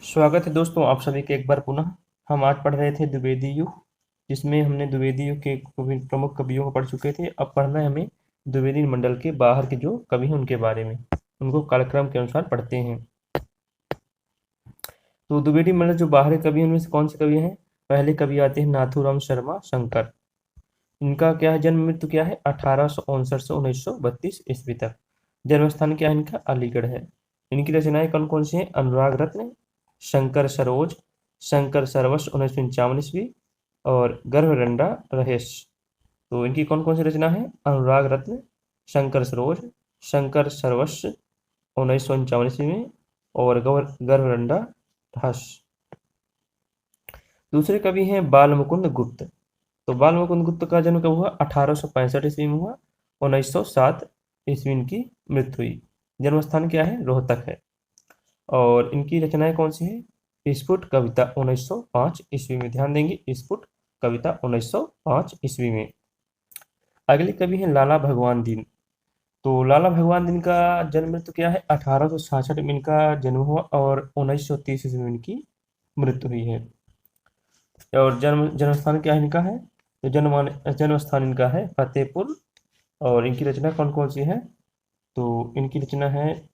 स्वागत है दोस्तों आप सभी के एक बार पुनः। हम आज पढ़ रहे थे द्विवेदी युग, जिसमें हमने द्विवेदी युग के प्रमुख कवियों को पढ़ चुके थे। अब पढ़ना है हमें द्विवेदी मंडल के बाहर के जो कवि हैं उनके बारे में। उनको कालक्रम के अनुसार पढ़ते हैं। तो द्विवेदी मंडल जो बाहर के कवि हैं उनमें से कौन से कवि हैं? पहले कवि आते हैं नाथूराम शर्मा शंकर। इनका क्या है, जन्म मृत्यु क्या है? 1859 से 1932 ईस्वी तक। जन्म स्थान क्या है इनका? अलीगढ़ है। इनकी रचनाएं कौन कौन सी हैं? अनुराग रत्न, शंकर सरोज, शंकर सरवश 1951 ईस्वी और गर्भरंडा रहेश। तो इनकी कौन कौन सी रचना है? अनुराग रत्न, शंकर सरोज, शंकर सरवश 1951 ईस्वी में और गर्भरंडा रहस। दूसरे कवि हैं बाल मुकुंद गुप्त। तो बाल मुकुंद गुप्त का जन्म कब हुआ? 1865 ईस्वी में हुआ। 1907 ईस्वी इनकी मृत्यु हुई। जन्म स्थान क्या है? रोहतक है। और इनकी रचनाएं कौन सी है? स्फुट कविता 1905 ईस्वी में। ध्यान देंगे, स्फुट कविता 1905 ईस्वी में। अगले कवि हैं लाला भगवान दीन। तो लाला भगवान दीन का जन्म मृत्यु क्या है? 1866 में इनका जन्म हुआ और 1930 ईस्वी में इनकी मृत्यु हुई है। और जन्म स्थान क्या है इनका है? तो जन्म स्थान इनका है फतेहपुर। और इनकी रचना कौन कौन सी है? तो इनकी रचना है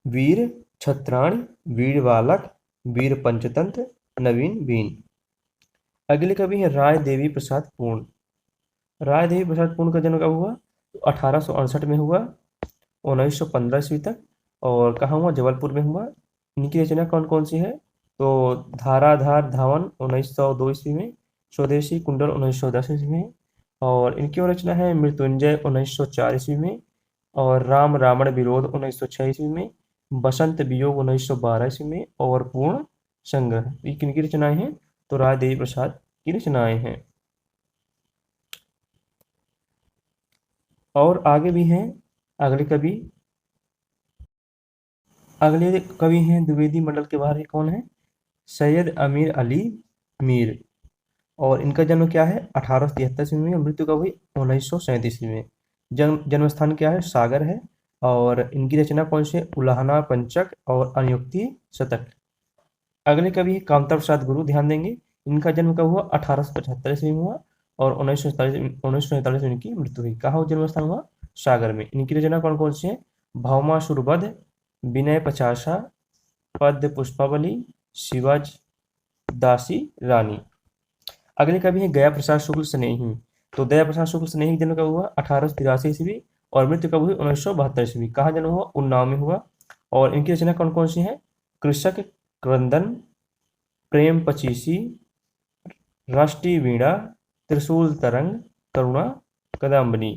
वीर छत्राणी, वीर बालक, वीर पंचतंत्र, नवीन बीन। अगले कवि हैं राय देवी प्रसाद पूर्ण। राय देवी प्रसाद पूर्ण का जन्म कब हुआ? तो 1868 में हुआ, 1915 ईस्वी तक। और कहाँ हुआ? जबलपुर में हुआ। इनकी रचना कौन कौन सी है? तो धाराधार धावन 1902 ईस्वी में, स्वदेशी कुंडल 1910 ईस्वी में। और इनकी और रचना है मृत्युंजय 1904 ईस्वी में और राम रावण विरोध 1906 ईस्वी में, बसंत वियोग 1912 ईस्वी में और पूर्ण संग्रह। ये किनकी रचनाएं हैं? तो राय देवी प्रसाद की रचनाएं हैं। और आगे भी हैं अगले कवि। अगले कवि हैं द्विवेदी मंडल के बाहर, कौन है? सैयद अमीर अली मीर। और इनका जन्म क्या है? 1873 ईस्वी में। मृत्यु कब हुई? 1937 ईस्वी में। जन्म स्थान क्या है? सागर है। और इनकी रचना कौन सी है? उलाहना पंचक और अनुयुक्ति शतक। अगले कवि है कामता प्रसाद गुरु। ध्यान देंगे, इनका जन्म कब हुआ? 1875 ईस्वी में हुआ और 1947 में इनकी मृत्यु हुई। कहाँ जन्म स्थान हुआ? सागर में। इनकी रचना कौन कौन सी है? भौमासुरवध, विनय पचासा, पद्य पुष्पावली, शिवाज दासी रानी। अगले कवि हैं गया प्रसाद शुक्ल स्नेही। तो दया प्रसाद शुक्ल स्नेही का जन्म कब हुआ? 1883 ईस्वी और मृत्यु कब हुई? 1972 ईस्वी। कहाँ जन्म हुआ? उन्नाव में हुआ। और इनकी रचना कौन कौन सी है? कृषक क्रंदन, प्रेम पचीसी, राष्ट्रीय वीणा, त्रिशूल तरंग, करुणा कदम्बनी।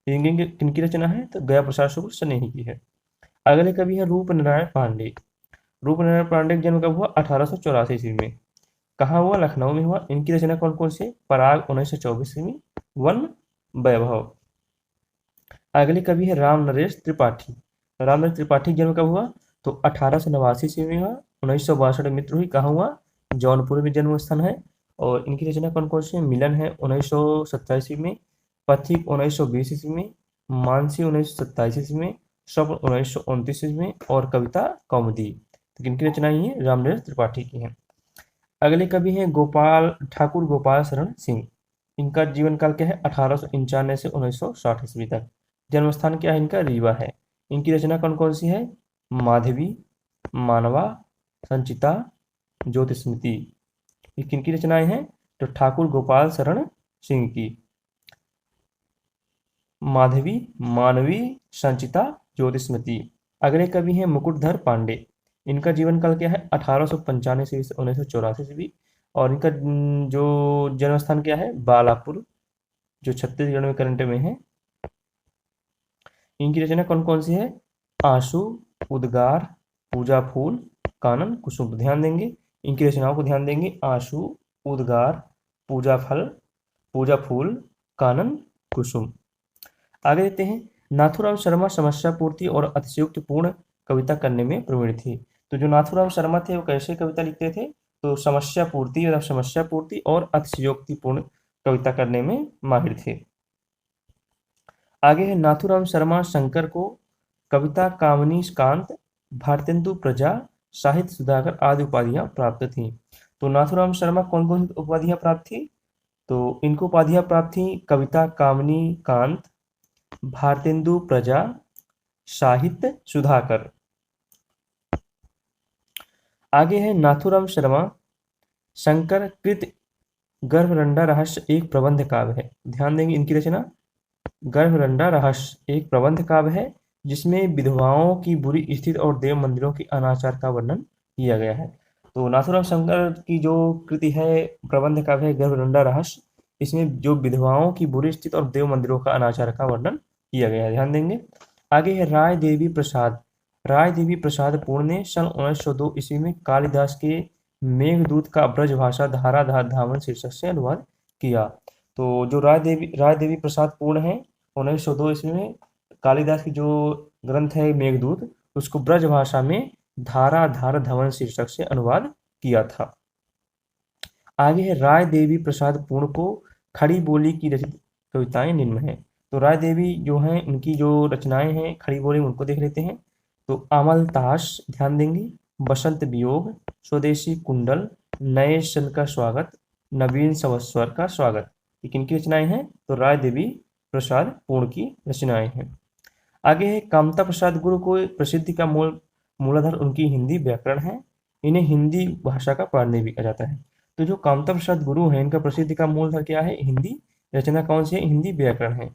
किनकी रचना है? तो गया प्रसाद शुक्ल स्नेही की है। अगले कवि है रूप नारायण पांडे। रूप नारायण पांडे का जन्म कब हुआ? 1884 ईस्वी में। कहाँ हुआ? लखनऊ में हुआ। इनकी रचना कौन कौन सी? पराग 1924 ईस्वी में, वन वैभव। अगले कवि है राम नरेश त्रिपाठी। राम नरेश त्रिपाठी का जन्म कब हुआ? तो 1889 ईस्वी में हुआ, 1962 में मृत्यु हुई। कहाँ हुआ? जौनपुर में जन्म स्थान है। और इनकी रचना कौन कौन सी है? मिलन है 1927 ईस्वी में, पथिक 1920 ईस्वी में, मानसी 1927 ईस्वी में, स्वप्न 1929 ईस्वी में और कविता कौमुदी। तो किनकी रचना ही है? राम नरेश त्रिपाठी की है। अगले कवि हैं गोपाल ठाकुर गोपाल शरण सिंह। इनका जीवन काल क्या है? 1895 से 1960 ईस्वी तक। जन्म स्थान क्या है इनका? रीवा है। इनकी रचना कौन कौन सी है? माधवी, मानवा, संचिता, ज्योतिस्मृति। ये किनकी रचनाएं हैं? तो ठाकुर गोपाल शरण सिंह की। माधवी, मानवी, संचिता, ज्योतिस्मृति। अगले कवि हैं मुकुटधर पांडे। इनका जीवन काल क्या है? 1895 से 1984 ईस्वी। और इनका जो जन्म स्थान क्या है? बालापुर, जो छत्तीसगढ़ में करंट में है। इनकी रचना कौन कौन सी है? आंसू, उद्गार, पूजा फूल, कानन कुसुम। ध्यान देंगे, इनकी रचनाओं को ध्यान देंगे। आंसू, उद्गार, पूजा फल, पूजा फूल, कानन कुसुम। आगे देखते हैं नाथूराम शर्मा समस्या पूर्ति और अतिशयोक्ति पूर्ण कविता करने में प्रवीण थे। तो जो नाथूराम शर्मा थे वो कैसे कविता लिखते थे? तो समस्या पूर्ति और अतिशयोक्ति पूर्ण कविता करने में माहिर थे। आगे है नाथूराम शर्मा शंकर को कविता कामनी कांत, भारतेंदु प्रजा, साहित्य सुधाकर आदि उपाधियां प्राप्त थीं। तो नाथूराम शर्मा कौन कौन सी उपाधियां प्राप्त थी? तो इनको उपाधियां प्राप्त थी कविता कामनी कांत, भारतेंदु प्रजा, साहित्य सुधाकर। आगे है नाथूराम शर्मा शंकर कृत गर्भरंडा रहस्य एक प्रबंध काव्य है। ध्यान देंगे इनकी रचना गर्भरंडा रहस्य एक प्रबंध काव्य है, जिसमें विधवाओं की बुरी स्थिति और देव मंदिरों की अनाचार का वर्णन किया गया है। तो नाथूराम शंकर की जो कृति है प्रबंध काव्य है गर्भरंडा रहस्य, इसमें जो विधवाओं की बुरी स्थिति और देव मंदिरों का अनाचार का वर्णन किया गया है, ध्यान देंगे। आगे है राय देवी प्रसाद। राय देवी प्रसाद पूर्ण ने सन 1902 ईस्वी में कालिदास के मेघदूत का ब्रजभाषा धाराधार धावन शीर्षक से अनुवाद किया। तो जो राय देवी प्रसाद पूर्ण है 1902 ईस्वी में कालिदास की जो ग्रंथ है मेघदूत, उसको ब्रजभाषा में धाराधार धवन शीर्षक से अनुवाद किया था। आगे है राय देवी प्रसाद पूर्ण को खड़ी बोली की रचित कविताएं निम्न हैं। तो राय देवी जो हैं उनकी जो रचनाएं हैं खड़ी बोली में, उनको देख लेते हैं। तो अमल ताश ध्यान देंगे, बसंत वियोग, स्वदेशी कुंडल, नए सन का स्वागत, नवीन संवत्सर का स्वागत, ये किनकी रचनाएं हैं? तो राय देवी प्रसाद पूर्ण की रचनाएं हैं। आगे है कामता प्रसाद गुरु को प्रसिद्धि का मूलाधार उनकी हिंदी व्याकरण है। इन्हें हिंदी भाषा का पाणिनि भी कहा जाता है। तो जो कामता प्रसाद गुरु है इनका प्रसिद्धि का मूलधार क्या है? हिंदी। रचना कौन सी है? हिंदी व्याकरण है।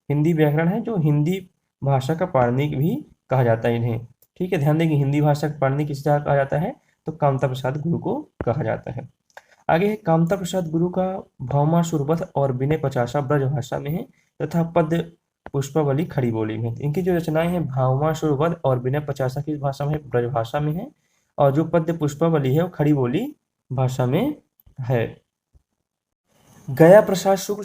हिंदी व्याकरण है जो हिंदी भाषा का पाणिनि भी कहा जाता है इन्हें। ठीक है, ध्यान देंगे हिंदी भाषा का पाणिनि किस तरह कहा जाता है? तो कामता प्रसाद गुरु को कहा जाता है। आगे है कामता प्रसाद गुरु का भौमा सुरबत और विनय पचासा ब्रजभाषा में है तथा पद्य पुष्पावली खड़ी बोली में। इनकी जो रचनाएं हैं भावमा सुरवध और विनय पचासा किस भाषा में? ब्रजभाषा में है। और जो पद्य पुष्पावली है वो खड़ी बोली भाषा में है। गया प्रसाद शुक्ल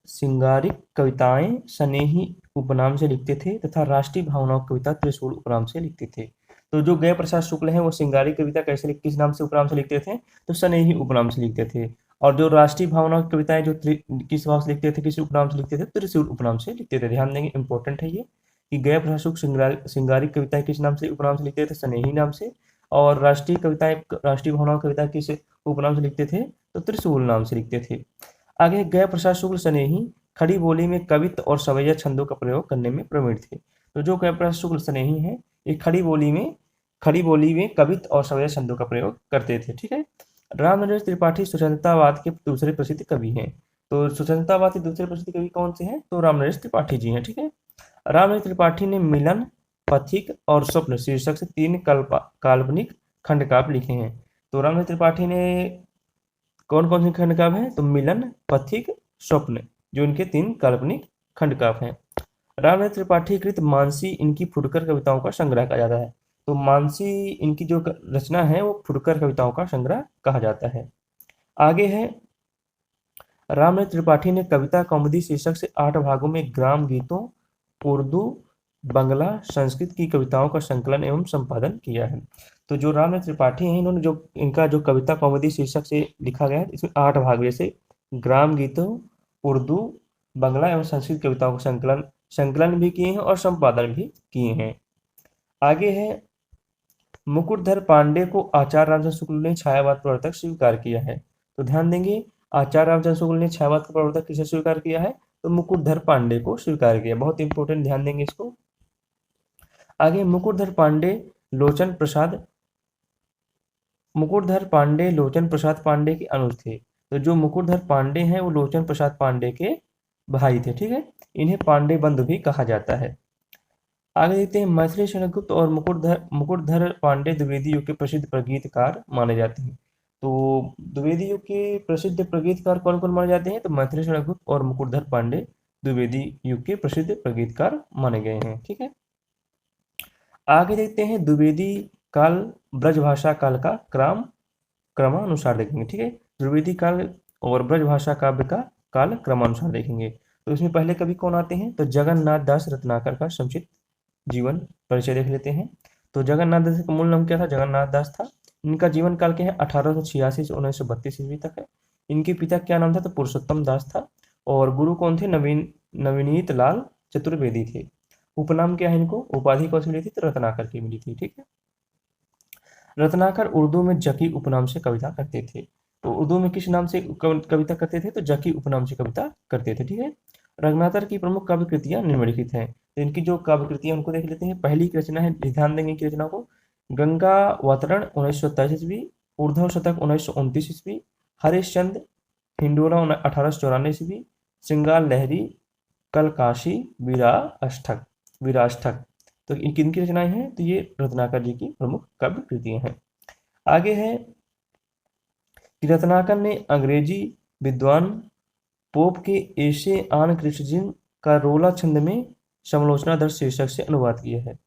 सिंगारिक कविताएं स्नेही उपनाम से लिखते थे तथा राष्ट्रीय भावनाओं कविता त्रिशूल उपनाम से लिखते थे। तो जो गया प्रसाद शुक्ल है वो सिंगारिक कविता कैसे किस नाम से उपनाम से लिखते थे? तो स्नेही उपनाम से लिखते थे। और जो राष्ट्रीय भावनाओं कविताएं जो किस भाव से लिखते थे, किस उपनाम से लिखते थे? त्रिशूल उपनाम से लिखते थे। ध्यान देंगे इंपॉर्टेंट है ये कि गया प्रसाद शुक्ल सिंगारिक कविताएं किस नाम से उपनाम से लिखते थे? स्नेही नाम से। और राष्ट्रीय कविताएं राष्ट्रीय भावनाओं कविता किस उपनाम से लिखते थे? तो त्रिशूल नाम से लिखते थे। आगे गया प्रसाद शुक्ल स्नेही खड़ी बोली में कवित्व और सवैया छंदों का प्रयोग करने में प्रवीण थे। तो जो गया प्रसाद शुक्ल स्नेही है ये खड़ी बोली में कवित्व और सवैया छंदों का प्रयोग करते थे। ठीक है। रामनरेश त्रिपाठी स्वतंत्रतावाद के दूसरे प्रसिद्ध कवि हैं। तो स्वतंत्रतावाद के दूसरे प्रसिद्ध कवि कौन से हैं? तो रामनरेश त्रिपाठी जी हैं। ठीक है। रामनरेश त्रिपाठी ने मिलन, पथिक और स्वप्न शीर्षक से 3 काल्पनिक खंड काव्य लिखे हैं। तो रामनरेश त्रिपाठी ने कौन कौन से खंड काव्य हैं? तो मिलन, पथिक, स्वप्न, जो इनके 3 काल्पनिक खंड काव्य हैं। रामनरेश त्रिपाठी कृत मानसी इनकी फुटकर कविताओं का संग्रह कहा जाता है। तो मानसी इनकी जो रचना है वो फुटकर कविताओं का संग्रह कहा जाता है। आगे है रामनरेश त्रिपाठी ने कविता कौमुदी शीर्षक से 8 भागों में ग्राम गीतों, उर्दू, बंगला, संस्कृत की कविताओं का संकलन एवं संपादन किया है। तो जो रामनरेश त्रिपाठी हैं इन्होंने जो इनका जो कविता कौमुदी शीर्षक से लिखा गया है इसमें 8 भाग जैसे ग्राम गीतों, उर्दू, बंगला एवं संस्कृत कविताओं का संकलन भी किए हैं और संपादन भी किए हैं। आगे है मुकुटधर पांडे को आचार्य रामचंद्र शुक्ल ने छायावाद प्रवर्तक स्वीकार किया है। तो ध्यान देंगे आचार्य रामचंद्र शुक्ल ने छायावाद का प्रवर्तक किसे स्वीकार किया है? तो मुकुटधर पांडे को स्वीकार किया। बहुत इंपॉर्टेंट, ध्यान देंगे इसको। आगे मुकुटधर पांडे लोचन प्रसाद पांडे के अनुज थे। तो जो मुकुटधर पांडे हैं वो लोचन प्रसाद पांडे के भाई थे। ठीक है, इन्हें पांडे बंधु भी कहा जाता है। आगे देखते हैं मैथिली शरणगुप्त और मुकुटधर पांडे द्विवेदी युग के प्रसिद्ध प्रगीतकार माने जाते हैं। तो द्विवेदी युग के प्रसिद्ध प्रगीतकार कौन कौन माने जाते हैं? तो मैथिली शरणगुप्त और मुकुटधर पांडे द्विवेदी युग के प्रसिद्ध प्रगीतकार माने गए हैं। ठीक है। आगे देखते हैं द्विवेदी काल ब्रजभाषा काल का क्रमानुसार देखेंगे। ठीक है, द्विवेदी काल और ब्रजभाषा काव्य का काल क्रमानुसार देखेंगे। तो इसमें पहले कवि कौन आते हैं? तो जगन्नाथ दास रत्नाकर का संक्षिप्त जीवन परिचय देख लेते हैं। तो जगन्नाथ दास का मूल नाम क्या था? जगन्नाथ दास था। इनका जीवन काल क्या है? 1886 से 1932 ईस्वी तक है। इनके पिता क्या नाम था? तो पुरुषोत्तम दास था। और गुरु कौन थे? नवनीत लाल चतुर्वेदी थे। उपनाम क्या है इनको? उपाधि कौन सी मिली थी? तो रत्नाकर की मिली थी। ठीक है। रत्नाकर उर्दू में जकी उपनाम से कविता करते थे। तो उर्दू में किस नाम से कविता करते थे? तो जकी उपनाम से कविता करते थे, ठीक है। रत्नाकर की प्रमुख काव्य कृतियां निम्नलिखित हैं। तो इनकी जो काव्य कृतियां उनको देख लेते हैं। पहली की रचना है, ध्यान देंगे इनकी रचना को, गंगा अवतरण 1927 ईस्वी, उर्धव शतक 1929 ईस्वी, हरिश्चंद्र हिंडोला 1894 ईस्वी, श्रृंगार लहरी, कलकाशी, वीराष्टक वीराष्टक। तो किनकी रचनाएं हैं? तो ये रत्नाकर जी की प्रमुख काव्य कृतियां हैं। आगे है कि रत्नाकर ने अंग्रेजी विद्वान पोप के एशे आन क्रिस्टजिन का रोला छंद में समालोचना दर्श शीर्षक से अनुवाद किया है।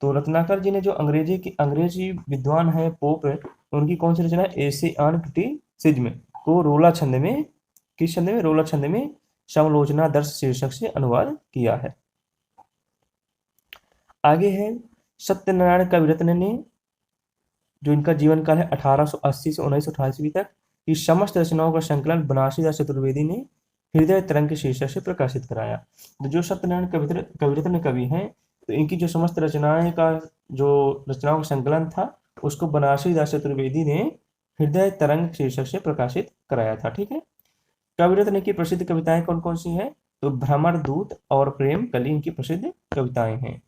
तो रत्नाकर जी ने जो अंग्रेजी विद्वान है पोप, उनकी कौन सी रचना है? एशे आन क्रिटिसिज्म को रोला छंद में, किस छंद में? रोला छंद में समालोचना दर्श शीर्षक से अनुवाद किया है। आगे है सत्यनारायण कविरत्न ने, जो इनका जीवन काल है 1880 से 1928 ईस्वी तक, की समस्त रचनाओं का संकलन बनारसीदास चतुर्वेदी ने हृदय तरंग के शीर्षक से प्रकाशित कराया। तो जो सत्यनारायण कविरत्न कवि हैं, तो इनकी जो समस्त रचनाएं का जो रचनाओं का संकलन था, उसको बनारसीदास चतुर्वेदी ने हृदय तरंग शीर्षक से प्रकाशित कराया था, ठीक है। कविरत्न की प्रसिद्ध कविताएं कौन कौन सी हैं? तो भ्रमर दूत और प्रेम कली इनकी प्रसिद्ध कविताएं हैं,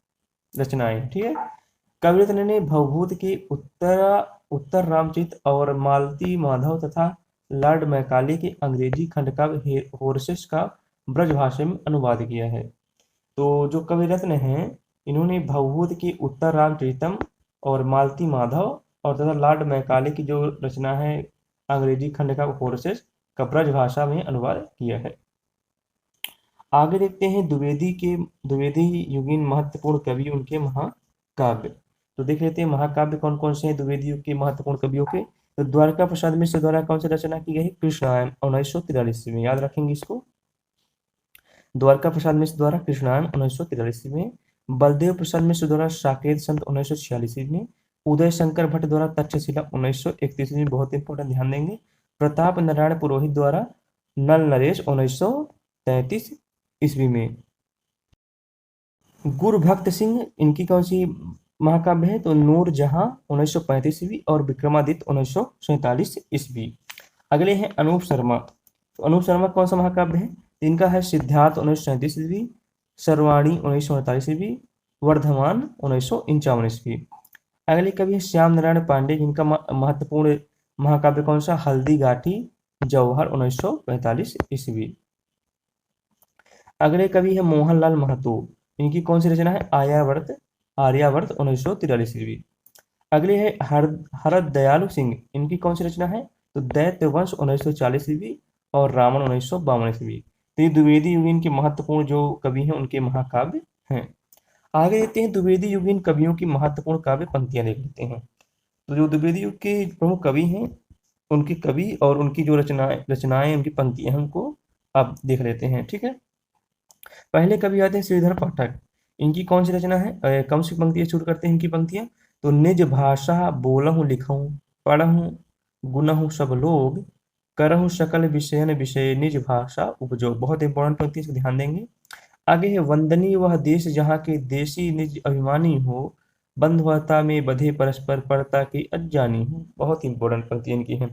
रचनाएं, ठीक है। कविरत्न ने भवभूत के उत्तर रामचरित और मालती माधव तथा लॉर्ड मैकाले के अंग्रेजी खंडकाव्य होर्सेस का ब्रज भाषा में अनुवाद किया है। तो जो कविरत्न हैं, इन्होंने भवभूत के उत्तर रामचरितम और मालती माधव और तथा लॉर्ड मैकाले की जो रचना है अंग्रेजी खंडकाव्य होर्सेस का ब्रज भाषा में अनुवाद किया है। आगे देखते हैं द्विवेदी युगीन महत्वपूर्ण कवि, उनके महाकाव्य। तो देख लेते हैं महाकाव्य कौन कौन से हैं द्विवेदी युग के महत्वपूर्ण कवियों के। तो द्वारका प्रसाद मिश्र द्वारा कौन सी रचना की गई है? कृष्णायन 1943 में, याद रखेंगे इसको। द्वारका प्रसाद मिश्र द्वारा कृष्णायन 1943 में। बलदेव प्रसाद मिश्र द्वारा साकेत संत 1946 में। उदय शंकर भट्ट द्वारा तक्षशिला 1931 में, बहुत इंपॉर्टेंट, ध्यान देंगे। प्रताप नारायण पुरोहित द्वारा नल नरेश 1933 ईस्वी में। गुरभक्त सिंह, इनकी कौन सी महाकाव्य है? तो नूर जहां 1935 ईस्वी और विक्रमादित्य 1947 ईस्वी। अगले हैं अनूप शर्मा। तो अनूप शर्मा कौन सा महाकाव्य है? इनका है सिद्धार्थ 1937 ईस्वी, सर्वाणी 1948 ईस्वी, वर्धमान 1951 ईस्वी। अगले कवि है श्याम नारायण पांडे, जिनका महत्वपूर्ण महाकाव्य कौन सा? हल्दी घाटी जौहर 1945 ईस्वी। अगले कवि है मोहनलाल महतो, इनकी कौन सी रचना है? आर्यावर्त 1943 ईस्वी। अगले है हरद दयालु सिंह, इनकी कौन सी रचना है? तो दैत्य वंश 1940 ईस्वी और रावण 1952 ईस्वी। तो ये द्विवेदी युगीन के महत्वपूर्ण जो कवि हैं उनके महाकाव्य हैं। आगे देखते हैं द्विवेदी युगीन कवियों की महत्वपूर्ण काव्य पंक्तियां देख लेते हैं। तो जो द्विवेदी युग के प्रमुख कवि हैं, उनके कवि और उनकी जो रचनाएं उनकी पंक्तियां हैं, उनको आप देख लेते हैं, ठीक है। पहले कवि आते हैं श्रीधर पाठक, इनकी कौन सी रचना है? कौन सी पंक्तियां शुरू करते हैं इनकी पंक्तियां? तो निज भाषा बोलहु लिखहु पढ़हु गुनहु सब लोग करहु सकल विषयन विषय निज भाषा उपजो। बहुत इंपॉर्टेंट पंक्ति, इसको ध्यान देंगे। आगे है वंदनीय वह देश जहाँ के देशी निज अभिमानी हो, बंधुता में बधे परस्पर परता की अनजानी हो। बहुत इंपॉर्टेंट पंक्ति इनकी है।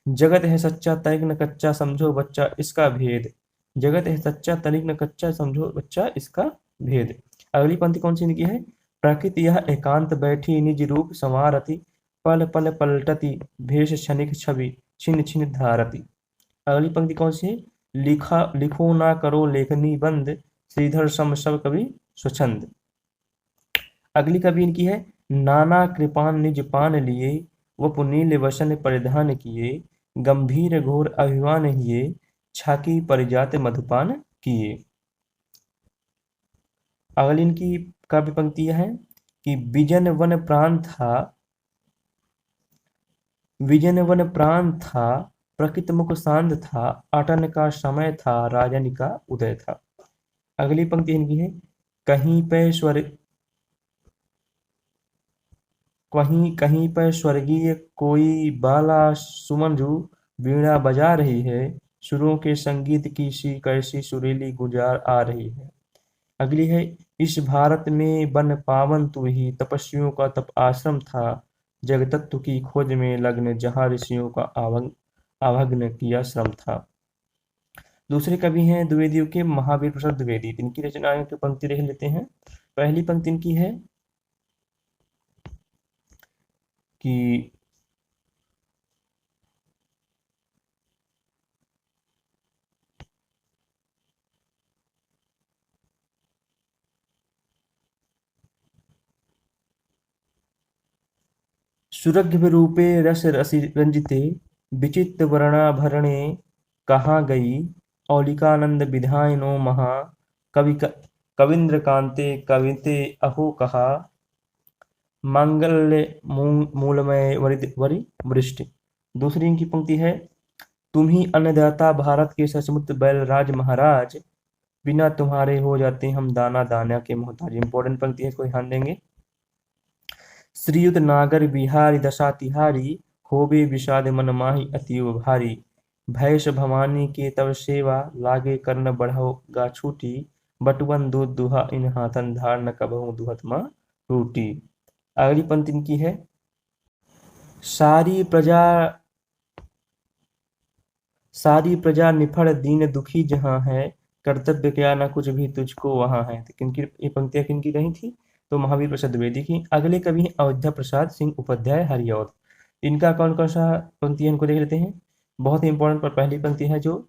जगत है सच्चा तनिक न कच्चा समझो बच्चा इसका भेद, जगत है सच्चा तनिक न कच्चा समझो बच्चा इसका भेद। अगली पंक्ति कौन सी इनकी है? प्रकृति यह एकांत बैठी निज रूप समारति, पल पल पलटती भेष क्षणिक छवि छिन छिन धारती। अगली पंक्ति कौन सी है? लिखो ना करो लेखनी बंद, श्रीधर सम सब कवि स्वच्छंद। अगली कवि इनकी है नाना कृपान निज पान लिए, वो पुनील वसन परिधान किए, गंभीर घोर अभिमान हिये, छाकी परिजात मधुपान किए। अगली इनकी काव्य पंक्तियां हैं कि विजन वन प्राण था, प्रकृत मुख शांत था, अटन का समय था, राजन का उदय था। अगली पंक्ति इनकी है कहीं पे कहीं पर स्वर्गीय कोई बाला सुमन वीणा बजा रही है, सुरों के संगीत की सी कैसी सुरीली गुजार आ रही है। अगली है इस भारत में बन पावन तू ही, तपस्वियों का तप आश्रम था, जगतत्व की खोज में लग्न जहाँ ऋषियों का आभग्न किया श्रम था। दूसरे कवि हैं द्विवेदियों के महावीर प्रसाद द्विवेदी। इनकी रचनाओं की पंक्ति देख लेते हैं। पहली पंक्ति इनकी है कि सुरभि रूपे रस रसि रंजिते विचित्र वर्णाभरणे कहाँ गई औलिकानंद विधायनो महा कवि कविंद्र कांते कविते अहो कहा मांगल्य मूलमय वरि वृष्टि। दूसरी इनकी पंक्ति है तुम ही अन्नदाता भारत के सचमुच बैलराज महाराज बिना तुम्हारे हो जाते हम दाना दाना के मोहताज। इंपॉर्टेंट पंक्ति है, कोई ध्यान देंगे। श्रीयुत नागर बिहारी दशा तिहारी होबे विषाद मन माही अतीव भारी भैष भवानी के तव सेवा लागे कर्ण बढ़ो गा छूटी बटुवन दूध दुहा इन हाथन धार न कबहू दुहत माँ रूटी। अगली पंक्ति इनकी है सारी प्रजा सारी प्रजा निफड़ दीन दुखी जहाँ है कर्तव्य क्या ना कुछ भी तुझको वहाँ है। तो किनकी ये पंक्तियां किनकी रही थी? तो महावीर प्रसाद द्विवेदी की। अगले कवि हैं अयोध्या प्रसाद सिंह उपाध्याय हरिऔध। इनका कौन कौन सा पंक्ति है इनको देख लेते हैं। बहुत ही इंपॉर्टेंट। पर पहली पंक्ति है जो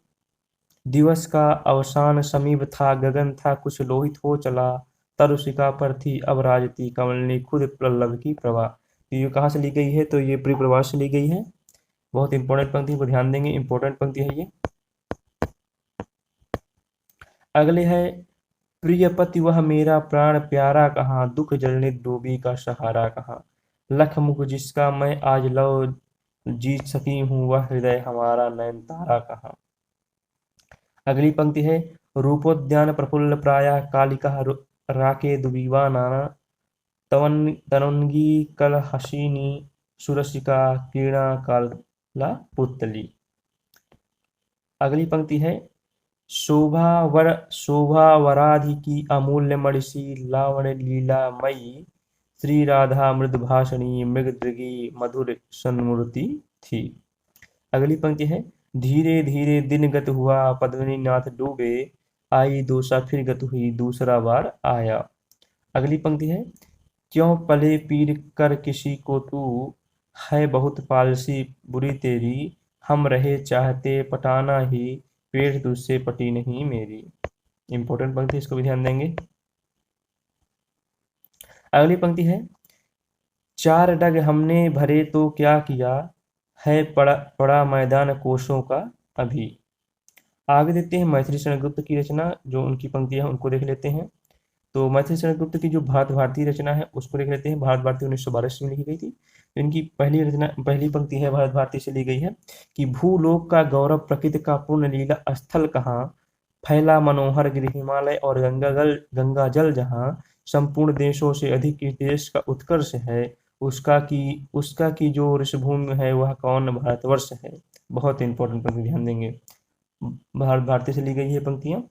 दिवस का अवसान समीप था गगन था कुछ लोहित हो चला तरुषिका पर थी अब राजती कमलनी खुद प्रल्लभ की प्रभा। तो ये कहाँ से ली गई है? तो ये परिप्रवास से ली गई है। बहुत इंपॉर्टेंट पंक्ति को ध्यान देंगे, इंपॉर्टेंट पंक्ति है ये। अगले है प्रिय पति वह मेरा प्राण प्यारा कहाँ दुख जलने डूबी का सहारा कहाँ लख मुख जिसका मैं आज लो जीत सकी हूँ वह हृदय हमारा नयन तारा कहाँ। अगली पंक्ति है रूपोद्यान प्रफुल्ल प्राया कालिका राके दुबीवा नाना तवनगी कल हसीनी सुरसिका क्रीड़ा काला पुतली। अगली पंक्ति है शोभा वराधि की अमूल्य मणिसी लावण्य लीला मयी श्री राधा मृद भाषणी मृगदृगी मधुर सन्मूर्ति थी। अगली पंक्ति है धीरे धीरे दिन गत हुआ पद्मिनी नाथ डूबे आई दोसा फिर गत हुई दूसरा बार आया। अगली पंक्ति है क्यों पले पीर कर किसी को तू है बहुत पालसी बुरी तेरी हम रहे चाहते पटाना ही पेट तुझसे पटी नहीं मेरी। इंपॉर्टेंट पंक्ति, इसको भी ध्यान देंगे। अगली पंक्ति है चार डग हमने भरे तो क्या किया है पड़ा मैदान कोशों का अभी। आगे देखते हैं मैथिली शरण गुप्त की रचना, जो उनकी पंक्तियां उनको देख लेते हैं। तो मैथिली शरण गुप्त की जो भारत भारती रचना है उसको देख लेते हैं। भारत भारती 1912 में लिखी गई थी। इनकी पहली रचना पहली पंक्ति है भारत भारती से ली गई है कि भूलोक का गौरव प्रकृति का पूर्ण लीला स्थल कहाँ फैला मनोहर गिरि हिमालय और गंगा जल जहाँ संपूर्ण देशों से अधिक इस देश का उत्कर्ष है उसका की जो ऋषभूमि है वह कौन भारतवर्ष है। बहुत इंपॉर्टेंट पंक्ति, ध्यान देंगे। भारत भारती से ली गई है पंक्तियां।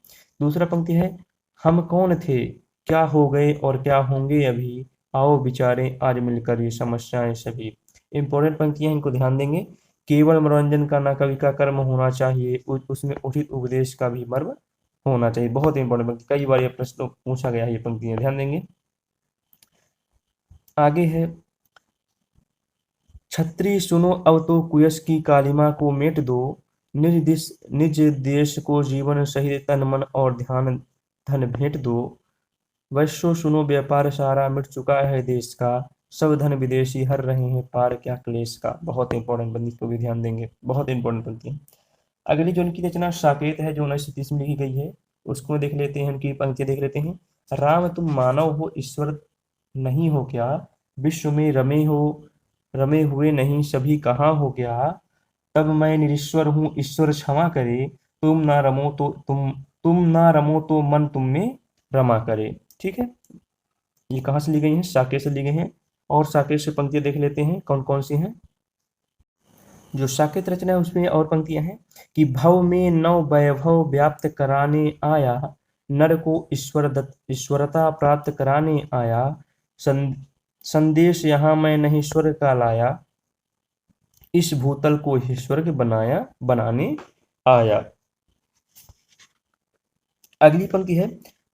दूसरा पंक्ति है हम कौन थे क्या हो गए और क्या होंगे अभी आओ विचारें आज मिलकर ये समस्याएं सभी। इंपॉर्टेंट पंक्तियां, इनको ध्यान देंगे। केवल मनोरंजन का ना कवि का कर्म होना चाहिए उसमें उचित उपदेश का भी मर्म होना चाहिए। बहुत इंपॉर्टेंट पंक्ति, कई बार ये प्रश्न पूछा गया है, ये पंक्तियां ध्यान देंगे। आगे है छत्री सुनो अब तो कुयस की कालिमा को मेट दो निज देश को जीवन सहित तन मन और ध्यान धन भेंट दो वैश्यो सुनो व्यापार सारा मिट चुका है देश का सब धन विदेशी हर रहे हैं पार क्या क्लेश का। बहुत इंपॉर्टेंट पंक्ति को भी ध्यान देंगे, बहुत इंपॉर्टेंट पंक्ति है। अगली जो उनकी रचना साकेत है जो 1930 में लिखी गई है उसको देख लेते हैं, उनकी पंक्ति देख लेते हैं। राम तुम मानव हो ईश्वर नहीं हो क्या विश्व में रमे हुए नहीं सभी कहाँ हो गया तब मैं निरीश्वर हूँ ईश्वर क्षमा करे तुम ना रमो तो मन तुम में रमा करे। ठीक है, ये कहाँ से ली गई हैं? साकेत से ली गई हैं। और साकेत से पंक्तियां देख लेते हैं कौन कौन सी हैं। जो साकेत रचना है उसमें और पंक्तियां हैं कि भव में नव वैभव व्याप्त कराने आया नर को ईश्वरता प्राप्त कराने आया संदेश यहाँ मैं नहीं स्वर्ग का लाया, इस भूतल को ही स्वर्ग बनाने आया। अगली पंक्ति है,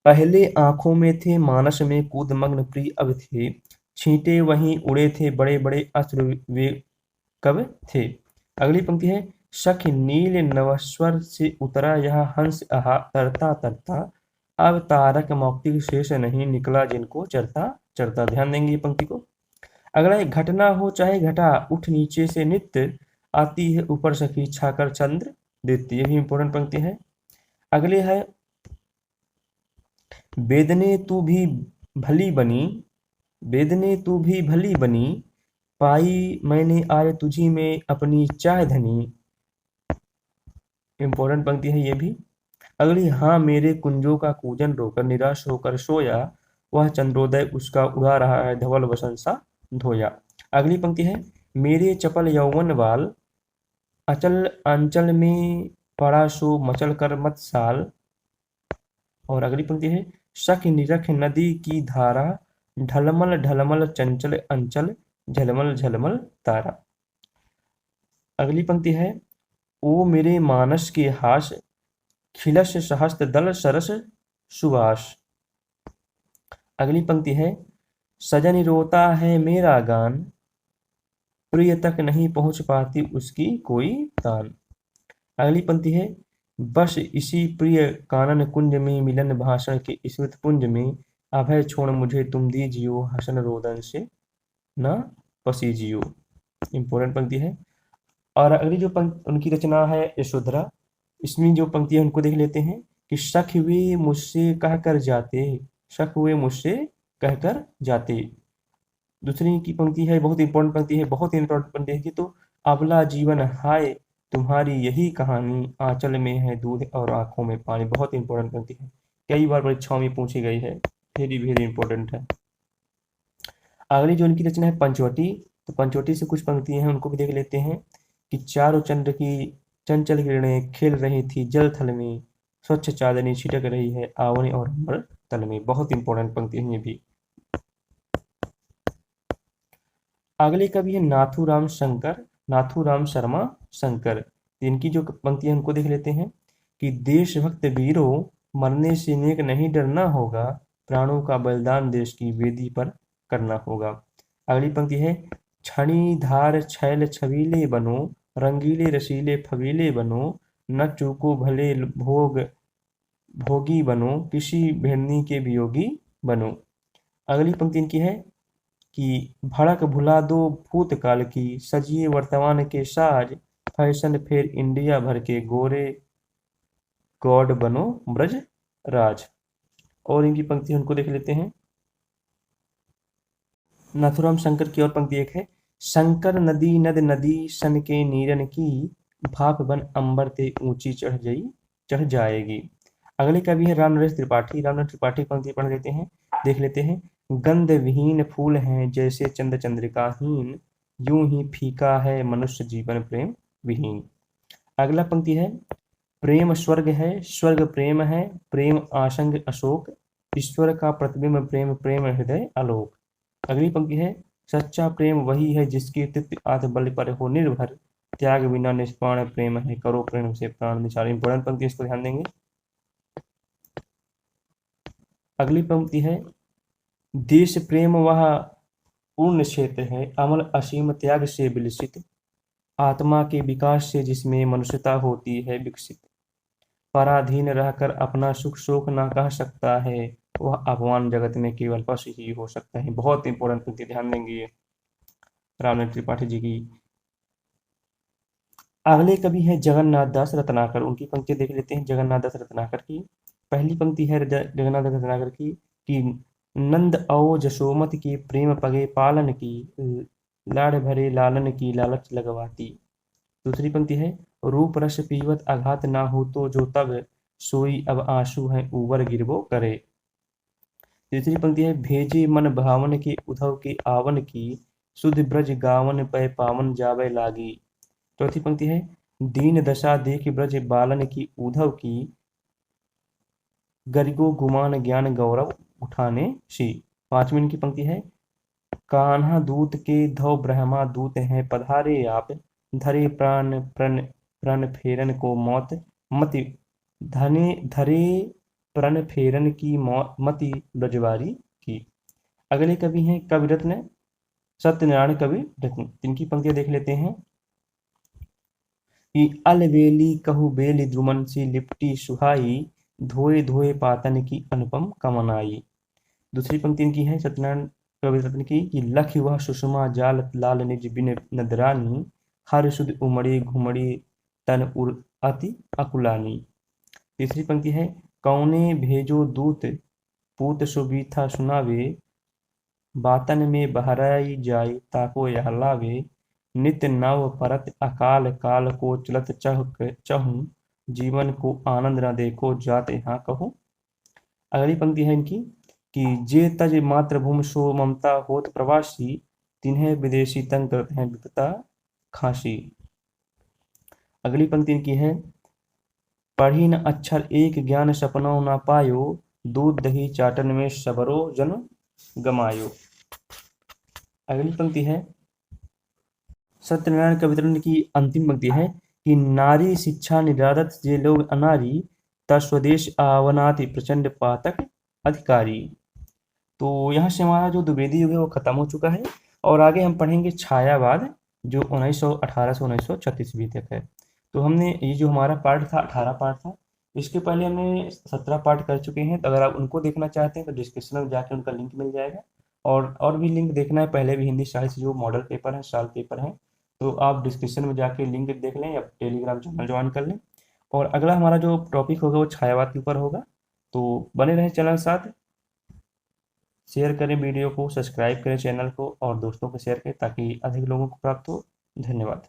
पहले आंखों में थे मानस में कूद मग्न प्रिय अब थे, छींटे वहीं उड़े थे बड़े बड़े अस्त्र वे कब थे। अगली पंक्ति है, सख नील नवस्वर से उतरा यह हंस आहा तरता तरता, अब तारक मौक्तिक शेष नहीं निकला जिनको चरता चरता। ध्यान देंगे ये पंक्ति को। अगला है, घटना हो चाहे घटा उठ नीचे से नित्य, आती है ऊपर सखी छाकर चंद्र देती। ये भी इंपॉर्टेंट पंक्ति है। अगले है, बेदने तू भी भली बनी, बेदने तू भी भली बनी, पाई मैंने आज तुझी में अपनी चाह धनी। इंपॉर्टेंट पंक्ति है ये भी। अगली, हाँ मेरे कुंजों का कूजन रोकर निराश होकर सोया, वह चंद्रोदय उसका उड़ा रहा है धवल वसन सा धोया। अगली पंक्ति है, मेरे चपल यौवन बाल, अचल अंचल में पड़ा सो मचल कर मत साल। और अगली पंक्ति है, शक निरख नदी की धारा, ढलमल ढलमल चंचल अंचल, झलमल झलमल तारा। अगली पंक्ति है, ओ मेरे मानस के हास, खिलस सहस्त्र दल सरस सुवास। अगली पंक्ति है, सजन रोता है मेरा गान, प्रिय तक नहीं पहुंच पाती उसकी कोई तान। अगली पंक्ति है, बस इसी प्रिय कानन कुंज में मिलन भाषण के स्मृत पुंज में, अभय छोड़ मुझे तुम दीजियो हसन रोदन से न पसीजियो। इंपॉर्टेंट पंक्ति है। और अगली जो पंक्ति उनकी रचना है यशोधरा, इसमें जो पंक्ति है उनको देख लेते हैं कि सख वे मुझसे कहकर जाते, सख वे मुझसे कहकर जाते। दूसरी की पंक्ति है, बहुत इंपॉर्टेंट पंक्ति है, बहुत इंपॉर्टेंट पंक्ति है कि, तो अबला जीवन हाय तुम्हारी यही कहानी, आंचल में है दूध और आंखों में पानी। बहुत इंपॉर्टेंट पंक्ति है, कई बार परीक्षाओं में पूछी गई है, वेरी वेरी इंपॉर्टेंट है। अगली जो उनकी रचना है पंचवटी, तो पंचवटी से कुछ पंक्तियां हैं उनको भी देख लेते हैं कि, चारों चंद्र की चंचल किरणें खेल रही थी जल थल में, स्वच्छ चांदनी छिटक रही है आवनी और अम्बर तल में। बहुत इंपॉर्टेंट पंक्ति है ये भी। अगले कवि है नाथूराम शंकर, नाथूराम शर्मा शंकर। इनकी जो पंक्ति है उनको देख लेते हैं कि, देशभक्त वीरों मरने से नेक नहीं डरना होगा, प्राणों का बलिदान देश की वेदी पर करना होगा। अगली पंक्ति है, छड़ी धार छैल छबीले बनो, रंगीले रसीले फबीले बनो, न चूको भले भोग भोगी बनो, किसी भिड़नी के वियोगी बनो। अगली पंक्ति इनकी है कि, भड़क भुला दो भूतकाल की, सजिए वर्तमान के साज, फैशन फेर इंडिया भर के गोरे, गॉड बनो ब्रज राज। और इनकी पंक्ति उनको देख लेते हैं। नाथुराम शंकर की और पंक्ति एक है, शंकर नदी नद नदी सन के नीरन की, भाप बन अंबर ते ऊंची चढ़ जाएगी। अगले कवि है रामनरेश त्रिपाठी, रामनरेश त्रिपाठी पंक्ति पढ़ लेते हैं, देख लेते हैं। गंध विहीन फूल हैं जैसे चंद्र चंद्रिकाहीन, यूं ही फीका है मनुष्य जीवन प्रेम विहीन। अगला पंक्ति है, प्रेम स्वर्ग है स्वर्ग प्रेम है, प्रेम आसंग अशोक, ईश्वर का प्रतिबिंब प्रेम प्रेम हृदय आलोक। अगली पंक्ति है, सच्चा प्रेम वही है जिसकी तृप्ति आत्म बल पर हो निर्भर, त्याग बिना निष्प्राण प्रेम है करो प्रेम से प्राण निछाड़। इंपॉर्टेंट पंक्ति, इसको ध्यान देंगे। अगली पंक्ति है, देश प्रेम वह पूर्ण क्षेत्र है, अमल असीम त्याग से विलसित, आत्मा के विकास से जिसमें मनुष्यता होती है विकसित, पराधीन रहकर अपना सुख शोक ना कह सकता है, वह अपमान जगत में केवल पशु ही हो सकता है। बहुत इंपॉर्टेंट पंक्ति, ध्यान देंगे रामनाथ त्रिपाठी जी की। अगले कवि है जगन्नाथ दास रत्नाकर, उनकी पंक्ति देख लेते हैं जगन्नाथ दास रत्नाकर की। पहली पंक्ति है जगन्नाथ दास रत्नाकर की कि, नंद औ जसोमत के प्रेम पगे पालन की, लाड़ भरे लालन की लालच लगवाती। दूसरी पंक्ति है, रूप रस पीवत आघात ना हो तो जो तब, सोई अब आंसू है ऊबर गिरबो करे। तीसरी पंक्ति है, भेजे मन भावन के उधव के आवन की, सुध ब्रज गावन पै पावन जावे लागी। चौथी पंक्ति है, दीन दशा देख ब्रज बालन की उधव की, गरिगो गुमान ज्ञान गौरव उठाने सी। पांचवीं की पंक्ति है, कान्हा दूत के धौ ब्रह्मा दूत हैं पधारे आप, धरे प्रण फेरन को मौत मति, धने धरे प्रण फेरन की मति ब्रजवारी की। अगले कवि हैं कवि रत्न सत्यनारायण कवि रत्न। इनकी पंक्तियां देख लेते हैं कि अलबेली कहु बेली द्रुमन सी लिपटी सुहाई, धोए धोए पातन की अनुपम कमनाई। दूसरी पंक्ति इनकी है सत्यनारायण कवि रत्न की कि लख वह सुषमा जाल लाल निज बिन नदरानी, हर सुध उमड़ी घुमड़ी तन उर अति अकुलानी। तीसरी पंक्ति है कौने भेजो दूत पूत सुबीथा सुनावे, बातन में बहराई जाय ताको यह लावे, नित नव परत अकाल काल को चलत चहु, जीवन को आनंद न देखो जात यहाँ कहूँ। अगली पंक्ति है इनकी कि जे तज मातृभूमि सो ममता होत प्रवासी, तिन्हें विदेशी तंग करते हैं विपता खांसी। अगली पंक्ति इनकी है पढ़ी न अक्षर एक ज्ञान सपनों न पायो, दूध दही चाटन में सबरो जन गमायो। अगली पंक्ति है सत्यनारायण कवितरण की अंतिम पंक्ति है कि नारी शिक्षा निरादत जे लोग अनारी, स्वदेश आवनाति प्रचंड पातक अधिकारी। तो यहाँ से हमारा जो द्विवेदी युग है वो खत्म हो चुका है और आगे हम पढ़ेंगे छायावाद जो 1818 से 1936 ईस्वी तक है। तो हमने ये जो हमारा पार्ट था 18 पार्ट था, इसके पहले हमने 17 पार्ट कर चुके हैं। तो अगर आप उनको देखना चाहते हैं तो डिस्क्रिप्शन में जाके उनका लिंक मिल जाएगा। और भी लिंक देखना है पहले भी हिंदी साहित्य से जो मॉडल पेपर है साल पेपर है, तो आप डिस्क्रिप्शन में जाके लिंक देख लें या टेलीग्राम चैनल ज्वाइन कर लें। और अगला हमारा जो टॉपिक होगा वो छायावाद के ऊपर होगा। तो बने रहें चैनल साथ, शेयर करें वीडियो को, सब्सक्राइब करें चैनल को और दोस्तों को शेयर करें ताकि अधिक लोगों को प्राप्त हो। धन्यवाद।